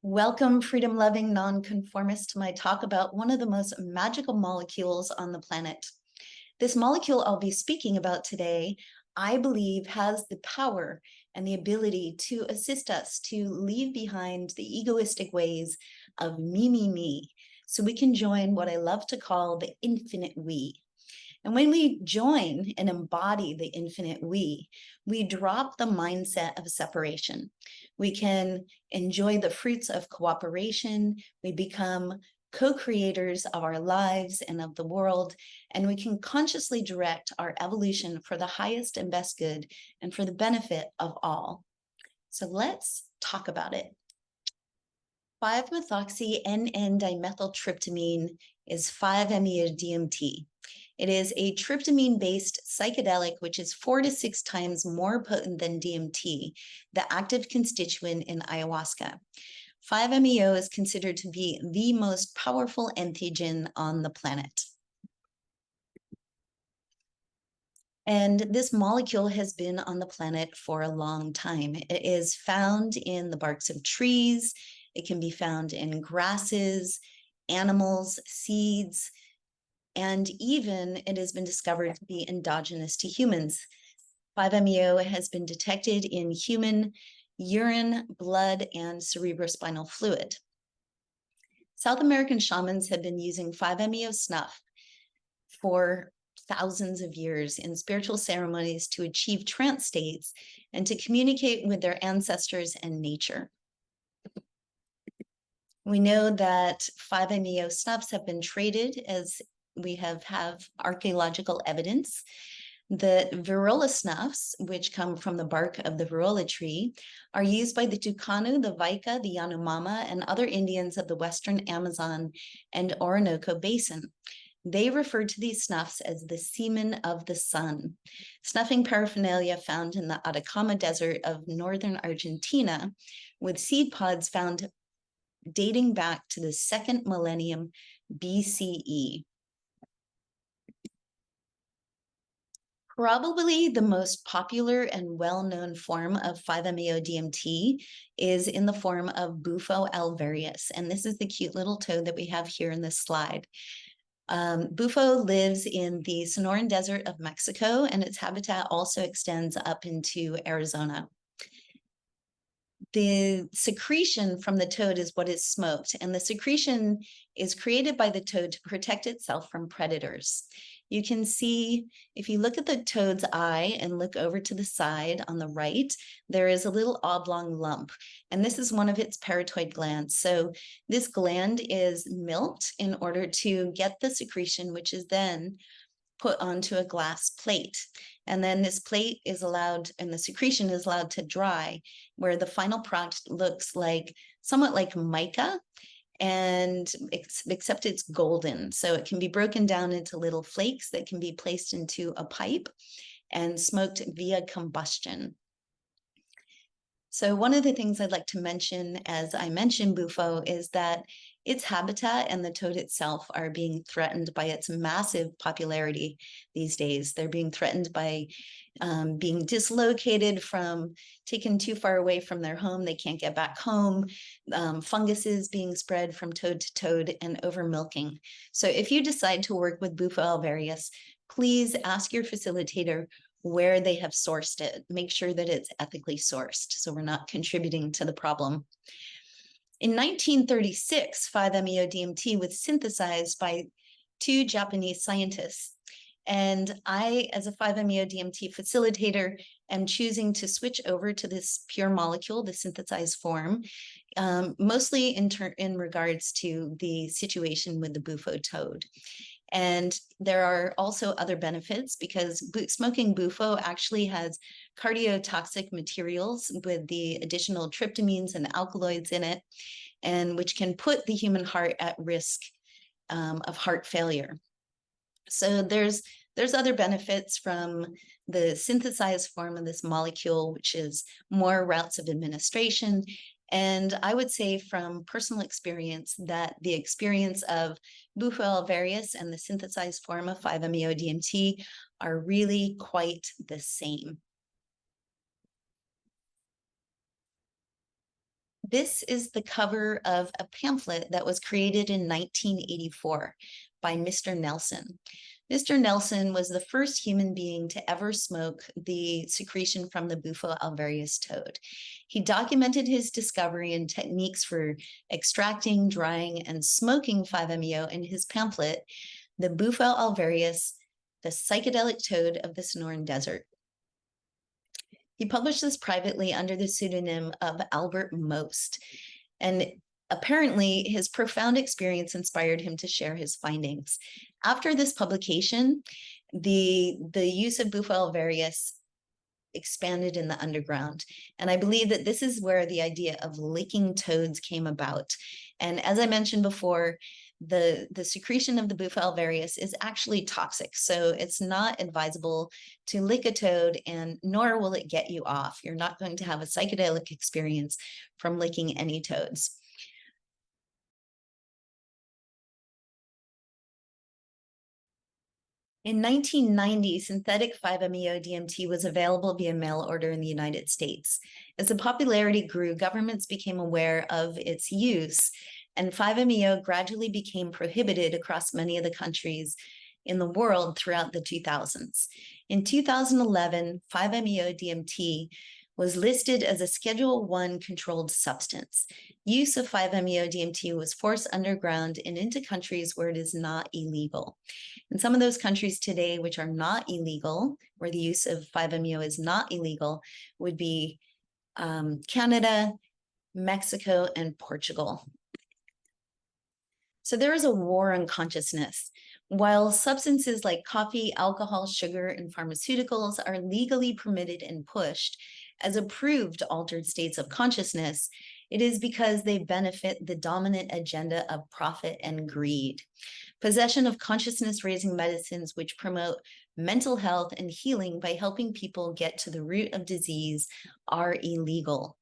Welcome, freedom-loving nonconformists, to my talk about one of the most magical molecules on the planet. This molecule I'll be speaking about today, I believe, has the power and the ability to assist us to leave behind the egoistic ways of me, so we can join what I love to call the infinite we. And when we join and embody the infinite we drop the mindset of separation. We can enjoy the fruits of cooperation. We become co-creators of our lives and of the world, and we can consciously direct our evolution for the highest and best good and for the benefit of all. So let's talk about it. 5-methoxy-N,N-dimethyltryptamine is 5-MeO-DMT. It is a tryptamine-based psychedelic, which is 4 to 6 times more potent than DMT, the active constituent in ayahuasca. 5-MeO is considered to be the most powerful entheogen on the planet. And this molecule has been on the planet for a long time. It is found in the barks of trees. It can be found in grasses, animals, seeds, and even it has been discovered to be endogenous to humans. 5-MeO has been detected in human urine, blood, and cerebrospinal fluid. South American shamans have been using 5-MeO snuff for thousands of years in spiritual ceremonies to achieve trance states and to communicate with their ancestors and nature. We know that 5-MeO snuffs have been traded, as we have archaeological evidence. The Virola snuffs, which come from the bark of the Virola tree, are used by the Tucano, the Vaika, the Yanomama, and other Indians of the Western Amazon and Orinoco Basin. They refer to these snuffs as the semen of the sun. Snuffing paraphernalia found in the Atacama Desert of northern Argentina, with seed pods found dating back to the 2nd millennium BCE. Probably the most popular and well-known form of 5-MeO-DMT is in the form of Bufo alvarius, and this is the cute little toad that we have here in this slide. Bufo lives in the Sonoran Desert of Mexico, and its habitat also extends up into Arizona. The secretion from the toad is what is smoked, and the secretion is created by the toad to protect itself from predators. You can see, if you look at the toad's eye and look over to the side on the right, there is a little oblong lump, and this is one of its parotoid glands. So this gland is milked in order to get the secretion, which is then put onto a glass plate. And then this plate is allowed, and the secretion is allowed to dry, where the final product looks like, somewhat like mica, and except it's golden. So it can be broken down into little flakes that can be placed into a pipe and smoked via combustion. So one of the things I'd like to mention, as I mentioned Bufo, is that its habitat and the toad itself are being threatened by its massive popularity these days. They're being threatened by being dislocated from, taken too far away from their home. They can't get back home. Funguses being spread from toad to toad, and over milking. So if you decide to work with Bufo alvarius, please ask your facilitator where they have sourced it. Make sure that it's ethically sourced, so we're not contributing to the problem. In 1936, 5-MeO-DMT was synthesized by 2 Japanese scientists. And I, as a 5-MeO-DMT facilitator, am choosing to switch over to this pure molecule, the synthesized form, mostly in regards to the situation with the Bufo toad. And there are also other benefits, because smoking Bufo actually has cardiotoxic materials with the additional tryptamines and alkaloids in it, and which can put the human heart at risk of heart failure. So there's other benefits from the synthesized form of this molecule, which is more routes of administration. And I would say from personal experience that the experience of Bufo alvarius and the synthesized form of 5-MeO-DMT are really quite the same. This is the cover of a pamphlet that was created in 1984 by Mr. Nelson. Mr. Nelson was the first human being to ever smoke the secretion from the Bufo alvarius toad. He documented his discovery and techniques for extracting, drying, and smoking 5-MeO in his pamphlet, The Bufo alvarius, the Psychedelic Toad of the Sonoran Desert. He published this privately under the pseudonym of Albert Most, and apparently his profound experience inspired him to share his findings. After this publication, the use of Bufo alvarius expanded in the underground. And I believe that this is where the idea of licking toads came about. And as I mentioned before, the secretion of the Bufo alvarius is actually toxic. So it's not advisable to lick a toad, and nor will it get you off. You're not going to have a psychedelic experience from licking any toads. In 1990, synthetic 5-MeO DMT was available via mail order in the United States. As the popularity grew, governments became aware of its use, and 5-MeO gradually became prohibited across many of the countries in the world throughout the 2000s. In 2011, 5-MeO DMT was listed as a Schedule I controlled substance. Use of 5-MeO DMT was forced underground and into countries where it is not illegal. And some of those countries today which are not illegal, where the use of 5-MeO is not illegal, would be Canada, Mexico, and Portugal. So there is a war on consciousness. While substances like coffee, alcohol, sugar, and pharmaceuticals are legally permitted and pushed as approved altered states of consciousness, it is because they benefit the dominant agenda of profit and greed. Possession of consciousness-raising medicines which promote mental health and healing by helping people get to the root of disease are illegal.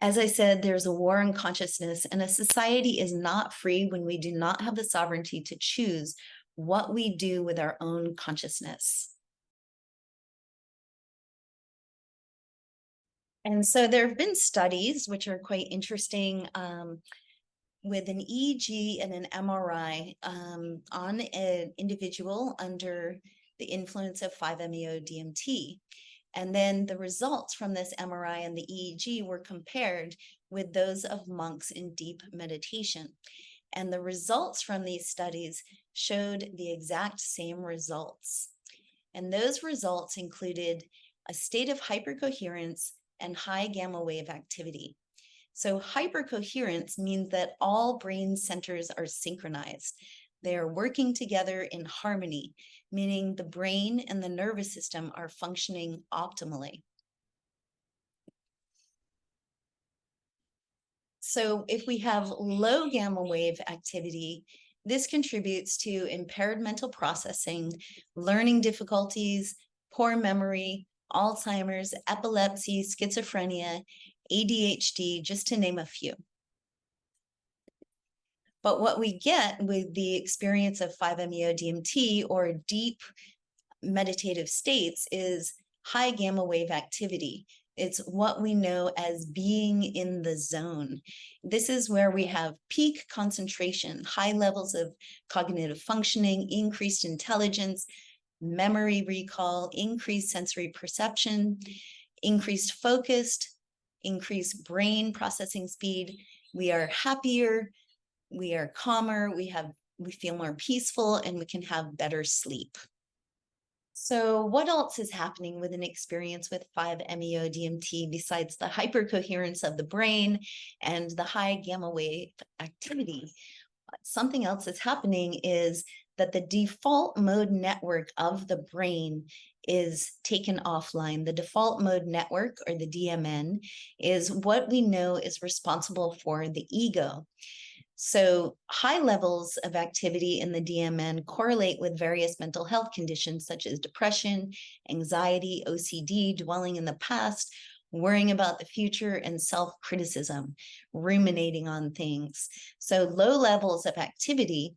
As I said, there's a war on consciousness, and a society is not free when we do not have the sovereignty to choose what we do with our own consciousness. And so there have been studies which are quite interesting with an EEG and an MRI on an individual under the influence of 5-MeO DMT. And then the results from this MRI and the EEG were compared with those of monks in deep meditation. And the results from these studies showed the exact same results. And those results included a state of hypercoherence and high gamma wave activity. So hypercoherence means that all brain centers are synchronized. They are working together in harmony, meaning the brain and the nervous system are functioning optimally. So if we have low gamma wave activity, this contributes to impaired mental processing, learning difficulties, poor memory, Alzheimer's, epilepsy, schizophrenia, ADHD, just to name a few. But what we get with the experience of 5-MeO DMT or deep meditative states is high gamma wave activity. It's what we know as being in the zone. This is where we have peak concentration, high levels of cognitive functioning, increased intelligence, memory recall, increased sensory perception, increased focus, increased brain processing speed. We are happier, we are calmer, we feel more peaceful, and we can have better sleep. So what else is happening with an experience with 5-MeO DMT besides the hypercoherence of the brain and the high gamma wave activity? Something else that's happening is that the default mode network of the brain is taken offline. The default mode network, or the DMN, is what we know is responsible for the ego. So high levels of activity in the DMN correlate with various mental health conditions such as depression, anxiety, OCD, dwelling in the past, worrying about the future, and self-criticism, ruminating on things. So low levels of activity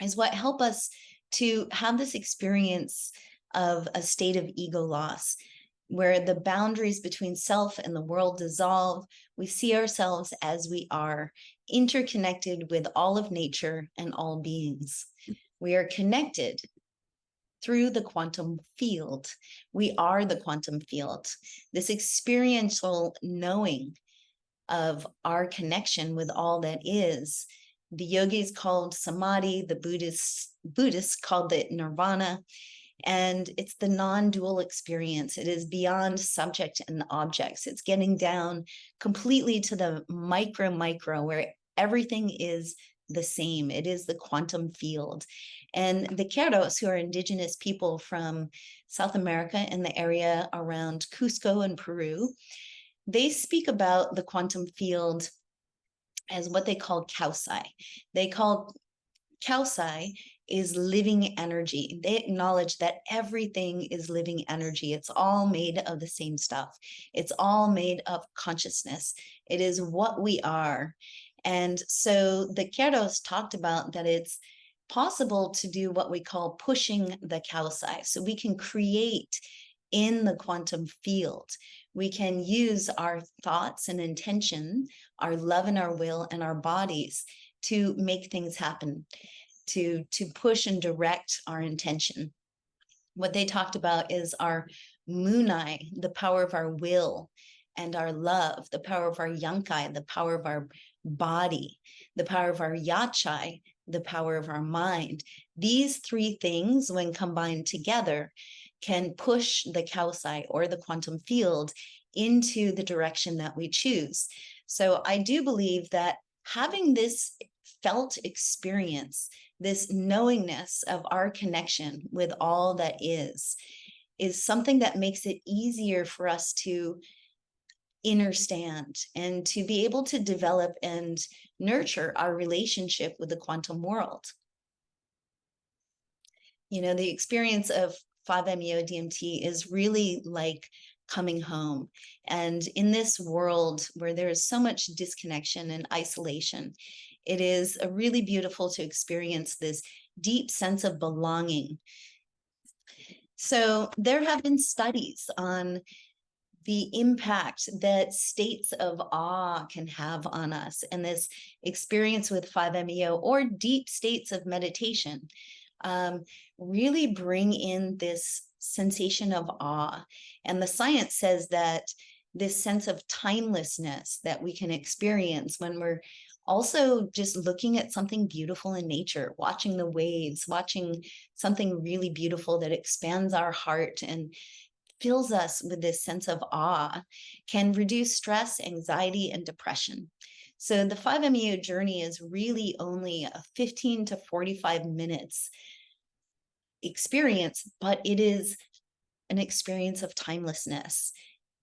is what help us to have this experience of a state of ego loss. where the boundaries between self and the world dissolve. We see ourselves as we are, interconnected with all of nature and all beings. We are connected through the quantum field. We are the quantum field. This experiential knowing of our connection with all that is, the yogis called samadhi, the Buddhists called it nirvana, and it's the non-dual experience. It is beyond subject and objects. It's getting down completely to the micro, where everything is the same. It is the quantum field. And the Queros, who are indigenous people from South America and the area around Cusco and Peru, they speak about the quantum field as what they call Kausai. They call Kausai is living energy. They acknowledge that everything is living energy. It's all made of the same stuff. It's all made of consciousness. It is what we are. And so the Queros talked about that it's possible to do what we call pushing the Kausai. So we can create in the quantum field. We can use our thoughts and intention, our love and our will and our bodies to make things happen, to push and direct our intention. What they talked about is our munai, the power of our will, and our love, the power of our yankai, the power of our body, the power of our yachai, the power of our mind. These three things, when combined together, can push the Kausai or the quantum field into the direction that we choose. So I do believe that having this felt experience, this knowingness of our connection with all that is something that makes it easier for us to understand and to be able to develop and nurture our relationship with the quantum world. You know, the experience of 5-MeO DMT is really like coming home. And in this world where there is so much disconnection and isolation, it is really beautiful to experience this deep sense of belonging. So there have been studies on the impact that states of awe can have on us, and this experience with 5-MeO or deep states of meditation really bring in this sensation of awe. And the science says that this sense of timelessness that we can experience when we're also just looking at something beautiful in nature, watching the waves, watching something really beautiful that expands our heart and fills us with this sense of awe, can reduce stress, anxiety, and depression. So the 5-MeO journey is really only a 15 to 45 minutes experience, but it is an experience of timelessness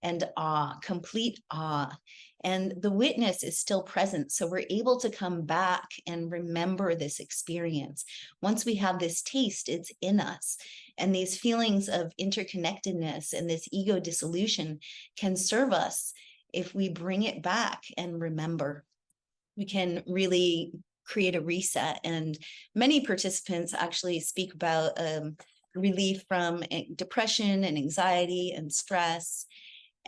and awe, complete awe. And the witness is still present. So we're able to come back and remember this experience. Once we have this taste, it's in us. And these feelings of interconnectedness and this ego dissolution can serve us if we bring it back and remember. We can really create a reset. And many participants actually speak about relief from depression and anxiety and stress.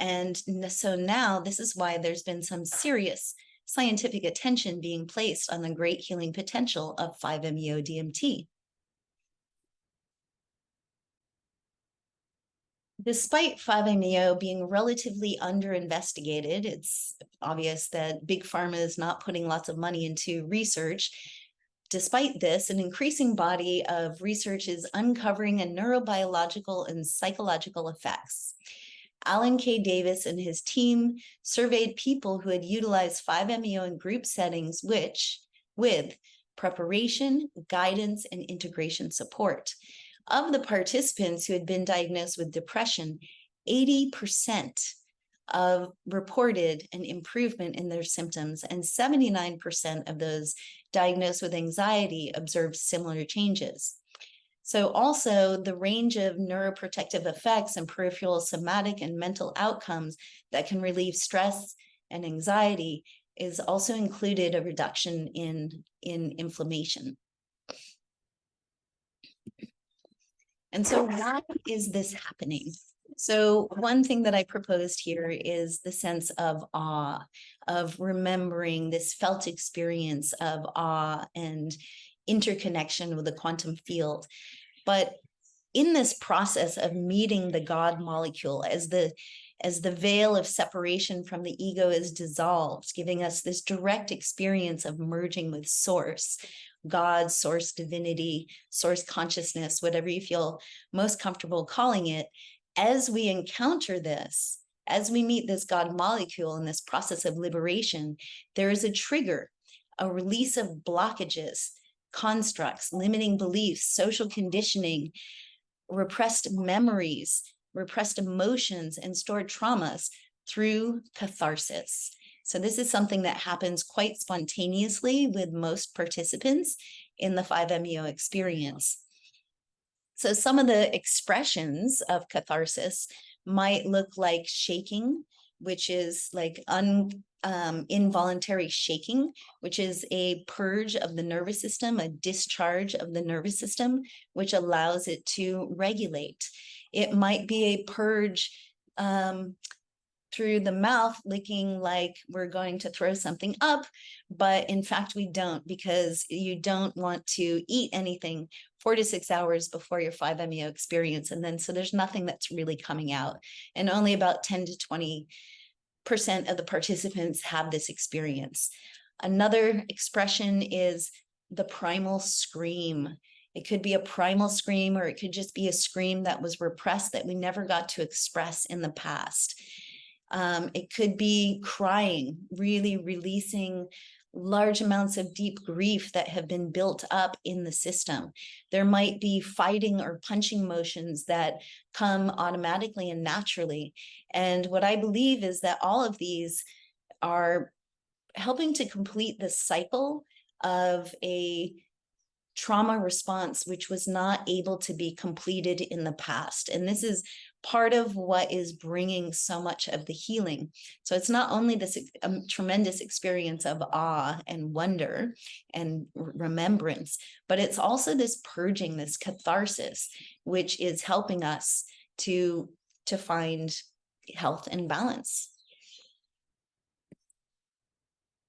And so now this is why there's been some serious scientific attention being placed on the great healing potential of 5-MeO DMT. Despite 5-MeO being relatively under-investigated, it's obvious that Big Pharma is not putting lots of money into research. Despite this, an increasing body of research is uncovering a neurobiological and psychological effects. Alan K. Davis and his team surveyed people who had utilized 5-MeO in group settings, with preparation, guidance, and integration support. Of the participants who had been diagnosed with depression, 80% reported an improvement in their symptoms, and 79% of those diagnosed with anxiety observed similar changes. So also the range of neuroprotective effects and peripheral somatic and mental outcomes that can relieve stress and anxiety is also included a reduction in inflammation. And so why is this happening? So one thing that I proposed here is the sense of awe, of remembering this felt experience of awe and interconnection with the quantum field. But in this process of meeting the God molecule, as the veil of separation from the ego is dissolved, giving us this direct experience of merging with source, God, source divinity, source consciousness, whatever you feel most comfortable calling it. As we encounter this, as we meet this God molecule in this process of liberation, there is a trigger, a release of blockages, constructs, limiting beliefs, social conditioning, repressed memories, repressed emotions, and stored traumas through catharsis. So this is something that happens quite spontaneously with most participants in the 5-MeO experience. So some of the expressions of catharsis might look like shaking, which is like involuntary shaking, which is a purge of the nervous system, a discharge of the nervous system, which allows it to regulate. It might be a purge through the mouth, licking like we're going to throw something up, but in fact we don't, because you don't want to eat anything 4 to 6 hours before your 5-MeO experience. And then so there's nothing that's really coming out. And only about 10 to 20% of the participants have this experience. Another expression is the primal scream. It could be a primal scream, or it could just be a scream that was repressed that we never got to express in the past. It could be crying, really releasing large amounts of deep grief that have been built up in the system. There might be fighting or punching motions that come automatically and naturally. And what I believe is that all of these are helping to complete the cycle of a trauma response, which was not able to be completed in the past. And this is part of what is bringing so much of the healing. So it's not only this tremendous experience of awe and wonder and remembrance, but it's also this purging, this catharsis, which is helping us to find health and balance.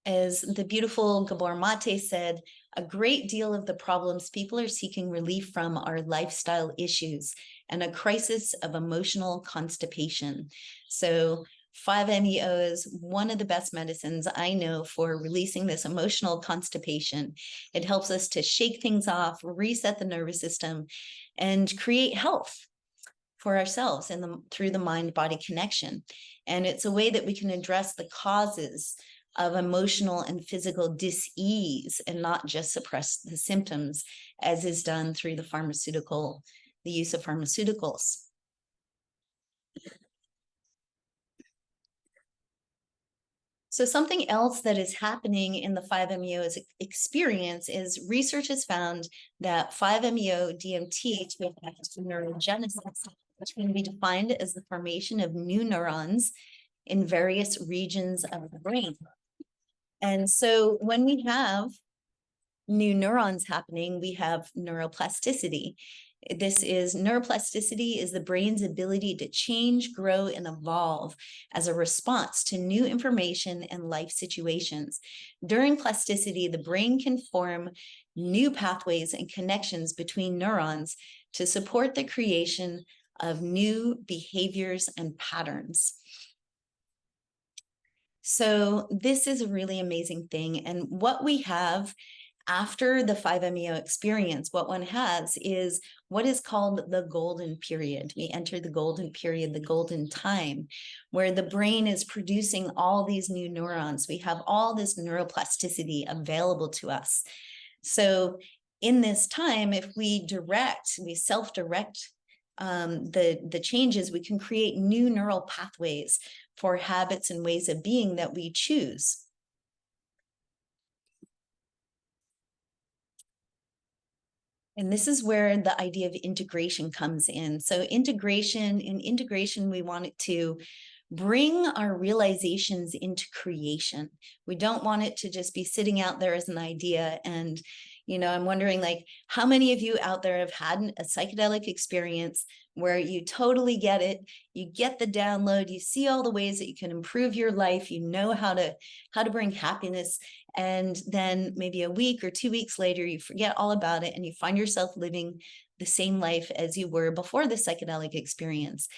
As the beautiful Gabor Mate said, a great deal of the problems people are seeking relief from are lifestyle issues and a crisis of emotional constipation. So 5-MeO is one of the best medicines I know for releasing this emotional constipation. It helps us to shake things off, reset the nervous system, and create health for ourselves through the mind-body connection. And it's a way that we can address the causes of emotional and physical dis-ease and not just suppress the symptoms, as is done through the use of pharmaceuticals. So something else that is happening in the 5-MeO experience is research has found that 5-MeO DMT to affect neurogenesis, which can be defined as the formation of new neurons in various regions of the brain. And so when we have new neurons happening, we have neuroplasticity. Neuroplasticity is the brain's ability to change, grow, and evolve as a response to new information and life situations. During plasticity, the brain can form new pathways and connections between neurons to support the creation of new behaviors and patterns. So this is a really amazing thing. And what we have after the 5-MeO experience, what one has is what is called the golden period. We enter the golden period, the golden time, where the brain is producing all these new neurons. We have all this neuroplasticity available to us. So in this time, if we self-direct the changes, we can create new neural pathways for habits and ways of being that we choose. And this is where the idea of integration comes in. So in integration, we want it to bring our realizations into creation. We don't want it to just be sitting out there as an idea. And, I'm wondering, like, how many of you out there have had a psychedelic experience where you totally get it. You get the download, you see all the ways that you can improve your life, you know how to bring happiness, and then maybe a week or 2 weeks later, you forget all about it and you find yourself living the same life as you were before the psychedelic experience.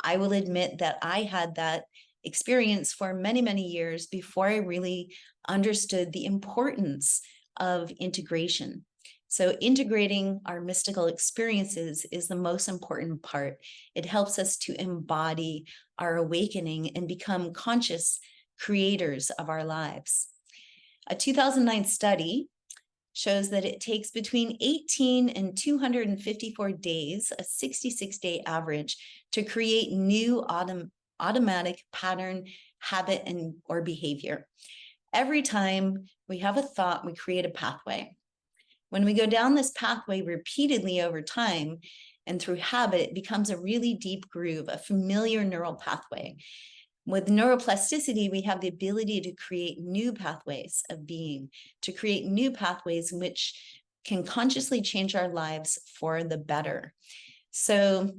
I will admit that I had that experience for many, many years before I really understood the importance of integration. So integrating our mystical experiences is the most important part. It helps us to embody our awakening and become conscious creators of our lives. A 2009 study shows that it takes between 18 and 254 days, a 66-day average, to create new automatic pattern, habit, or behavior. Every time we have a thought, we create a pathway. When we go down this pathway repeatedly over time and through habit, it becomes a really deep groove, a familiar neural pathway. With neuroplasticity, we have the ability to create new pathways of being, to create new pathways which can consciously change our lives for the better. So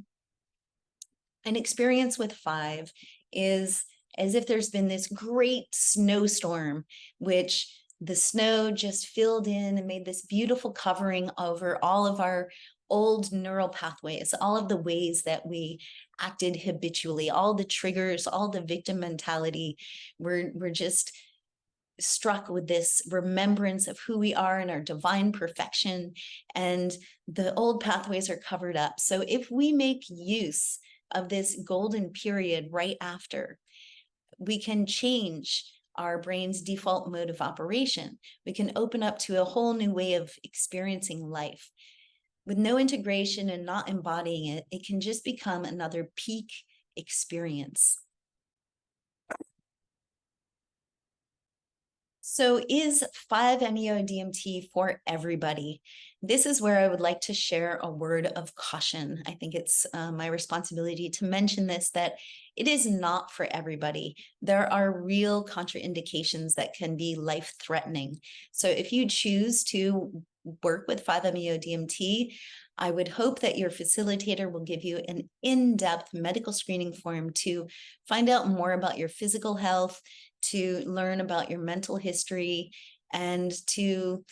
an experience with 5 is as if there's been this great snowstorm, which the snow just filled in and made this beautiful covering over all of our old neural pathways, all of the ways that we acted habitually, all the triggers, all the victim mentality. We're just struck with this remembrance of who we are and our divine perfection, and the old pathways are covered up. So if we make use of this golden period right after, we can change our brain's default mode of operation. We can open up to a whole new way of experiencing life. With no integration and not embodying it, it can just become another peak experience. So is 5-MeO-DMT for everybody? This is where I would like to share a word of caution. I think it's my responsibility to mention this, that it is not for everybody. There are real contraindications that can be life-threatening. So if you choose to work with 5-MeO-DMT, I would hope that your facilitator will give you an in-depth medical screening form to find out more about your physical health, to learn about your mental history, and to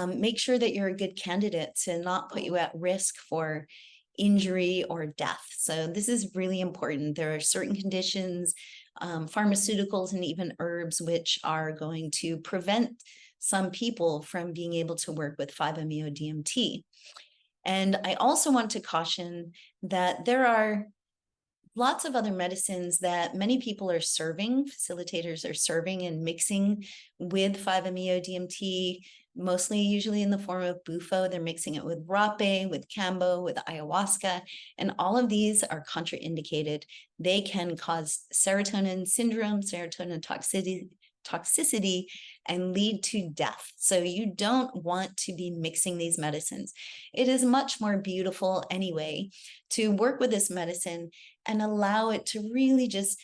make sure that you're a good candidate to not put you at risk for injury or death. So this is really important. There are certain conditions, pharmaceuticals, and even herbs which are going to prevent some people from being able to work with 5-MeO-DMT. And I also want to caution that there are lots of other medicines that many people are serving, facilitators are serving and mixing with 5-MeO-DMT, mostly usually in the form of bufo. They're mixing it with rape, with kambo, with ayahuasca, and all of these are contraindicated. They can cause serotonin syndrome, serotonin toxicity, and lead to death. So you don't want to be mixing these medicines. It is much more beautiful anyway to work with this medicine and allow it to really just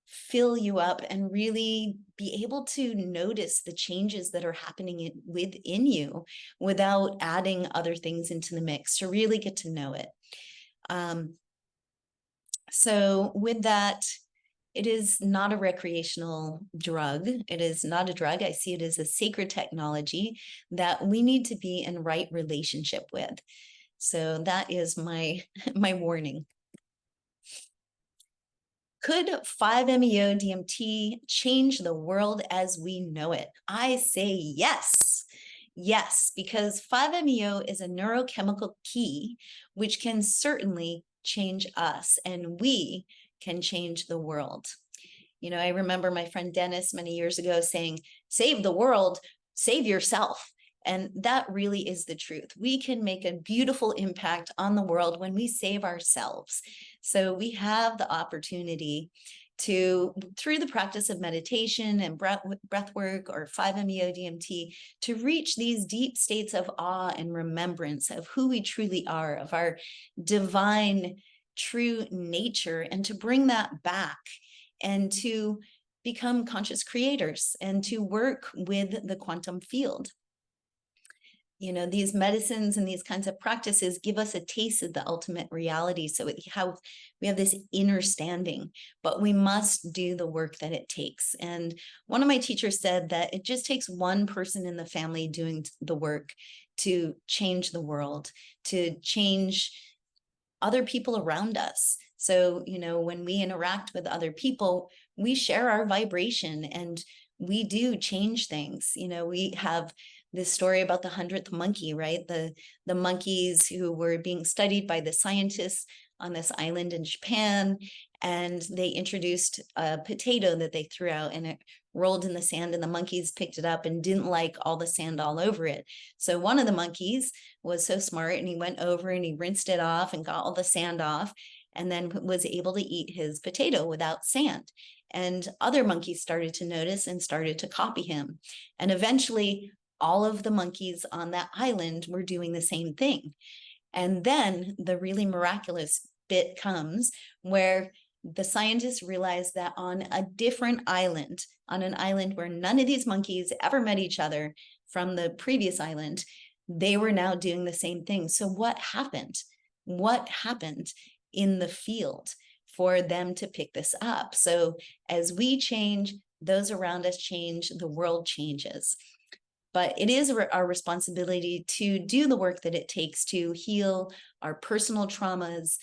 fill you up and really be able to notice the changes that are happening within you without adding other things into the mix, to really get to know it. So with that, it is not a recreational drug. It is not a drug. I see it as a sacred technology that we need to be in right relationship with. So that is my warning. Could 5-MeO-DMT change the world as we know it? I say yes. Yes, because 5-MeO is a neurochemical key, which can certainly change us, and we can change the world. You know, I remember my friend Dennis many years ago saying, save the world, save yourself. And that really is the truth. We can make a beautiful impact on the world when we save ourselves. So we have the opportunity to, through the practice of meditation and breath work or 5-MeO-DMT, to reach these deep states of awe and remembrance of who we truly are, of our divine true nature, and to bring that back and to become conscious creators and to work with the quantum field. you know, these medicines and these kinds of practices give us a taste of the ultimate reality. So we have this inner standing, but we must do the work that it takes. And one of my teachers said that it just takes one person in the family doing the work to change the world, to change other people around us. So, you know, when we interact with other people, we share our vibration and we do change things. You know, we have this story about the 100th monkey, right? The monkeys who were being studied by the scientists on this island in Japan, and they introduced a potato that they threw out and it rolled in the sand, and the monkeys picked it up and didn't like all the sand all over it. So one of the monkeys was so smart and he went over and he rinsed it off and got all the sand off, and then was able to eat his potato without sand. And other monkeys started to notice and started to copy him. And eventually all of the monkeys on that island were doing the same thing. And then the really miraculous bit comes where the scientists realized that on a different island, on an island where none of these monkeys ever met each other from the previous island, they were now doing the same thing. So what happened? What happened in the field for them to pick this up? So as we change, those around us change, the world changes. But it is our responsibility to do the work that it takes to heal our personal traumas.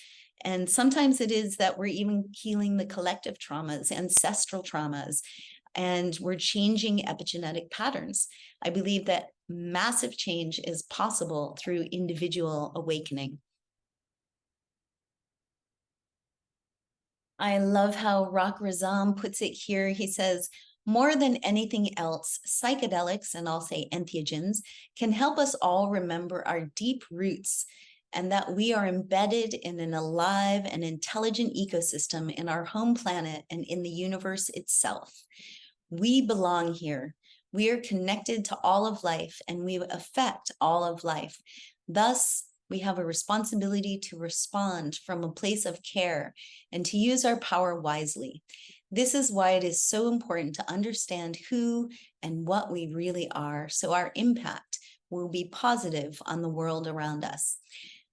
And sometimes it is that we're even healing the collective traumas, ancestral traumas, and we're changing epigenetic patterns. I believe that massive change is possible through individual awakening. I love how Rock Razam puts it here. He says, more than anything else, psychedelics, and I'll say entheogens, can help us all remember our deep roots and that we are embedded in an alive and intelligent ecosystem in our home planet and in the universe itself. We belong here. We are connected to all of life and we affect all of life. Thus, we have a responsibility to respond from a place of care and to use our power wisely. This is why it is so important to understand who and what we really are, so our impact will be positive on the world around us.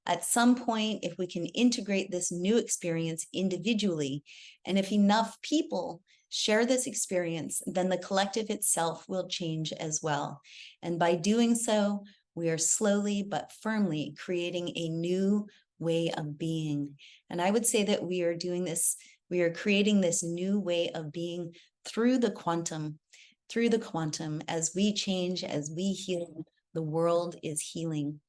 At some point, if we can integrate this new experience individually, and if enough people share this experience, then the collective itself will change as well. And by doing so, we are slowly but firmly creating a new way of being. And I would say that we are doing this, we are creating this new way of being through the quantum, as we change, as we heal, the world is healing.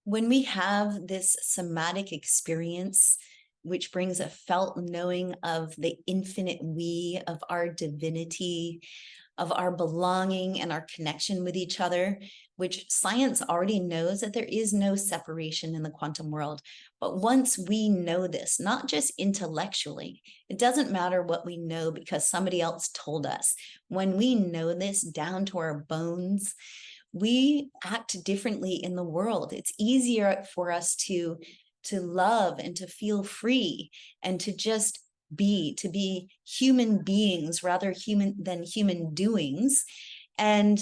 When we have this somatic experience, which brings a felt knowing of the infinite we, of our divinity, of our belonging and our connection with each other, which science already knows that there is no separation in the quantum world. But once we know this, not just intellectually, it doesn't matter what we know because somebody else told us. When we know this down to our bones, we act differently in the world. It's easier for us to love and to feel free and to just be, to be human beings rather than human doings. And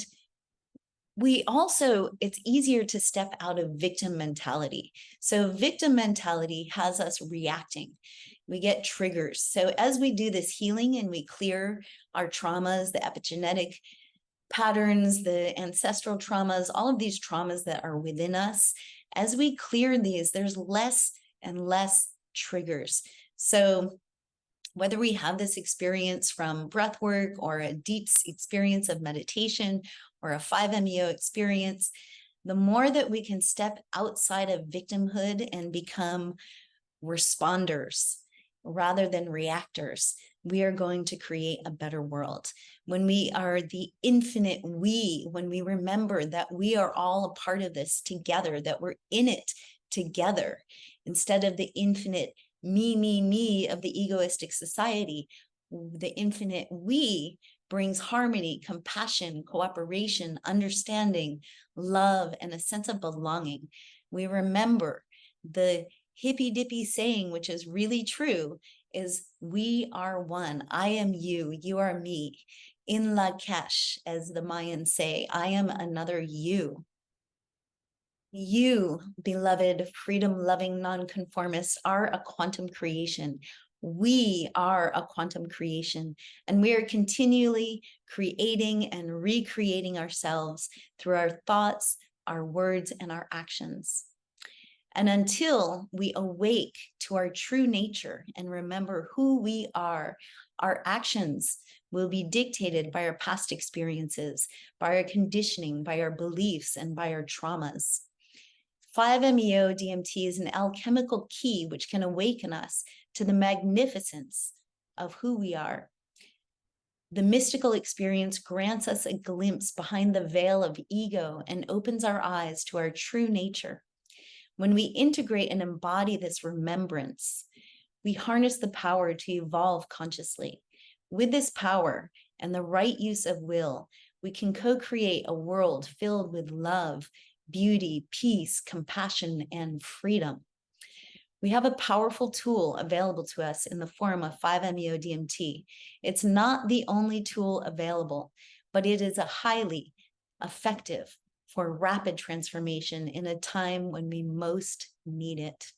we also, it's easier to step out of victim mentality. So victim mentality has us reacting. We get triggers. So as we do this healing and we clear our traumas, the epigenetic patterns, the ancestral traumas, all of these traumas that are within us, as we clear these, there's less and less triggers. So whether we have this experience from breath work or a deep experience of meditation or a 5-MeO experience, the more that we can step outside of victimhood and become responders rather than reactors, we are going to create a better world. When we are the infinite we, when we remember that we are all a part of this together, that we're in it together, instead of the infinite me of the egoistic society, the infinite we brings harmony, compassion, cooperation, understanding, love, and a sense of belonging. We remember the hippy dippy saying, which is really true, is we are one. I am you, you are me. In la kesh, as the Mayans say, I am another you. You, beloved, freedom-loving nonconformists, are a quantum creation. We are a quantum creation, and we are continually creating and recreating ourselves through our thoughts, our words, and our actions. And until we awake to our true nature and remember who we are, our actions will be dictated by our past experiences, by our conditioning, by our beliefs, and by our traumas. 5-MeO DMT is an alchemical key which can awaken us to the magnificence of who we are. The mystical experience grants us a glimpse behind the veil of ego and opens our eyes to our true nature. When we integrate and embody this remembrance, we harness the power to evolve consciously. With this power and the right use of will, we can co-create a world filled with love, beauty, peace, compassion, and freedom. We have a powerful tool available to us in the form of 5-MeO DMT. It's not the only tool available, but it is a highly effective for rapid transformation in a time when we most need it.